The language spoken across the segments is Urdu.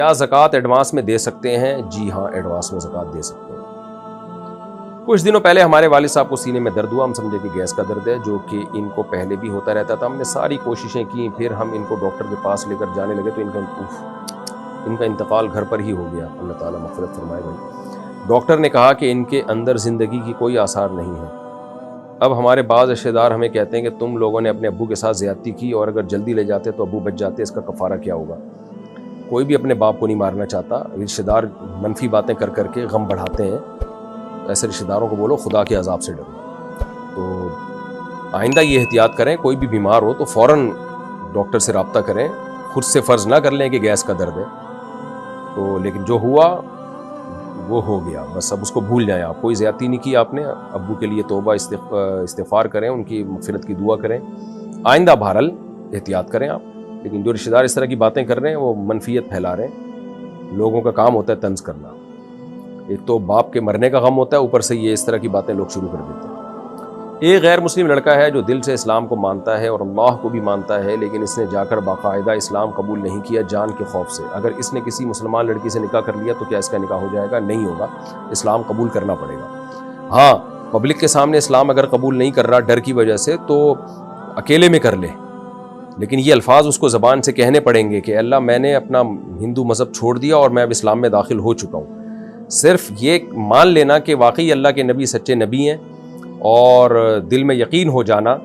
کیا زکوٰۃ ایڈوانس میں دے سکتے ہیں؟ جی ہاں، ایڈوانس میں زکوٰۃ دے سکتے ہیں۔ کچھ دنوں پہلے ہمارے والد صاحب کو سینے میں درد ہوا، ہم سمجھے کہ گیس کا درد ہے، جو کہ ان کو پہلے بھی ہوتا رہتا تھا۔ ہم نے ساری کوششیں کی، پھر ہم ان کو ڈاکٹر کے پاس لے کر جانے لگے تو ان کا انتقال گھر پر ہی ہو گیا۔ اللہ تعالیٰ مغفرت فرمائے بھائی۔ ڈاکٹر نے کہا کہ ان کے اندر زندگی کی کوئی آثار نہیں ہے۔ اب ہمارے بعض رشتہ دار ہمیں کہتے ہیں کہ تم لوگوں نے اپنے ابو کے ساتھ زیادتی کی اور اگر جلدی لے جاتے تو ابو بچ جاتے، اس کا کفارہ کیا ہوگا؟ کوئی بھی اپنے باپ کو نہیں مارنا چاہتا۔ رشتہ دار منفی باتیں کر کر کے غم بڑھاتے ہیں، ایسے رشتہ داروں کو بولو خدا کے عذاب سے ڈرو۔ تو آئندہ یہ احتیاط کریں، کوئی بھی بیمار ہو تو فوراً ڈاکٹر سے رابطہ کریں، خود سے فرض نہ کر لیں کہ گیس کا درد ہے تو، لیکن جو ہوا وہ ہو گیا، بس اب اس کو بھول جائیں۔ آپ کوئی زیادتی نہیں کی آپ نے، ابو کے لیے توبہ استغفار کریں، ان کی مغفرت کی دعا کریں، آئندہ بہرحال احتیاط کریں آپ۔ لیکن جو رشتہ دار اس طرح کی باتیں کر رہے ہیں وہ منفیت پھیلا رہے ہیں۔ لوگوں کا کام ہوتا ہے طنز کرنا، ایک تو باپ کے مرنے کا غم ہوتا ہے، اوپر سے یہ اس طرح کی باتیں لوگ شروع کر دیتے ہیں۔ ایک غیر مسلم لڑکا ہے جو دل سے اسلام کو مانتا ہے اور اللہ کو بھی مانتا ہے، لیکن اس نے جا کر باقاعدہ اسلام قبول نہیں کیا جان کے خوف سے۔ اگر اس نے کسی مسلمان لڑکی سے نکاح کر لیا تو کیا اس کا نکاح ہو جائے گا؟ نہیں ہوگا، اسلام قبول کرنا پڑے گا۔ ہاں، پبلک کے سامنے اسلام اگر قبول نہیں کر رہا ڈر کی وجہ سے تو اکیلے میں کر لے، لیکن یہ الفاظ اس کو زبان سے کہنے پڑیں گے کہ اللہ میں نے اپنا ہندو مذہب چھوڑ دیا اور میں اب اسلام میں داخل ہو چکا ہوں۔ صرف یہ مان لینا کہ واقعی اللہ کے نبی سچے نبی ہیں اور دل میں یقین ہو جانا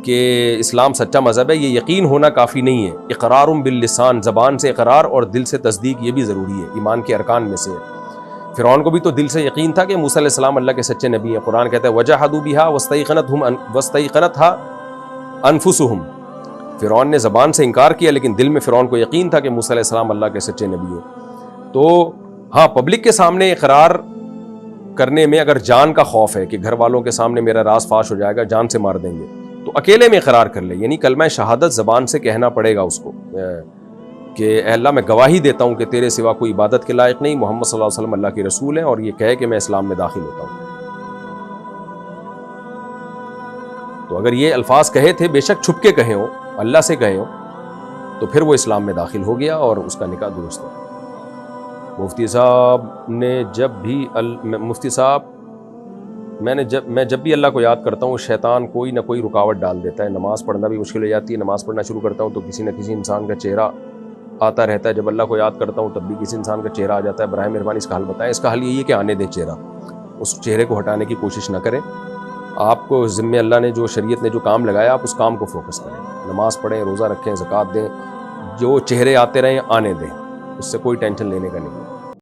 کہ اسلام سچا مذہب ہے، یہ یقین ہونا کافی نہیں ہے۔ اقرار باللسان، زبان سے اقرار اور دل سے تصدیق، یہ بھی ضروری ہے، ایمان کے ارکان میں سے ہے۔ فرعون کو بھی تو دل سے یقین تھا کہ موسیٰ علیہ السلام اللہ کے سچے نبی ہیں۔ قرآن کہتا ہے وَجَحَدُوا بِهَا وَاسْتَيْقَنَتْهَا أَنفُسُهُمْ۔ فرعون نے زبان سے انکار کیا لیکن دل میں فرعون کو یقین تھا کہ موسیٰ علیہ السلام اللہ کے سچے نبی ہیں۔ تو ہاں، پبلک کے سامنے اقرار کرنے میں اگر جان کا خوف ہے کہ گھر والوں کے سامنے میرا راز فاش ہو جائے گا، جان سے مار دیں گے، تو اکیلے میں اقرار کر لے، یعنی کلمہ شہادت زبان سے کہنا پڑے گا اس کو کہ اے اللہ میں گواہی دیتا ہوں کہ تیرے سوا کوئی عبادت کے لائق نہیں، محمد صلی اللہ علیہ وسلم اللہ کے رسول ہیں، اور یہ کہے کہ میں اسلام میں داخل ہوتا ہوں۔ تو اگر یہ الفاظ کہے تھے، بے شک چھپ کے کہے ہوں، اللہ سے کہے ہوں، تو پھر وہ اسلام میں داخل ہو گیا اور اس کا نکاح درست ہے۔ مفتی صاحب میں جب بھی اللہ کو یاد کرتا ہوں شیطان کوئی نہ کوئی رکاوٹ ڈال دیتا ہے۔ نماز پڑھنا بھی مشکل ہو جاتی ہے، نماز پڑھنا شروع کرتا ہوں تو کسی نہ کسی انسان کا چہرہ آتا رہتا ہے۔ جب اللہ کو یاد کرتا ہوں تب بھی کسی انسان کا چہرہ آ جاتا ہے۔ براہ مہربانی اس کا حل بتائیں۔ اس کا حل یہی ہے کہ آنے دیں چہرہ، اس چہرے کو ہٹانے کی کوشش نہ کریں۔ آپ کو ذمہ اللہ نے جو شریعت نے جو کام لگایا، آپ اس کام کو فوکس کریں، نماز پڑھیں، روزہ رکھیں، زکوٰۃ دیں، جو چہرے آتے رہیں آنے دیں، اس سے کوئی ٹینشن لینے کا نہیں ہے۔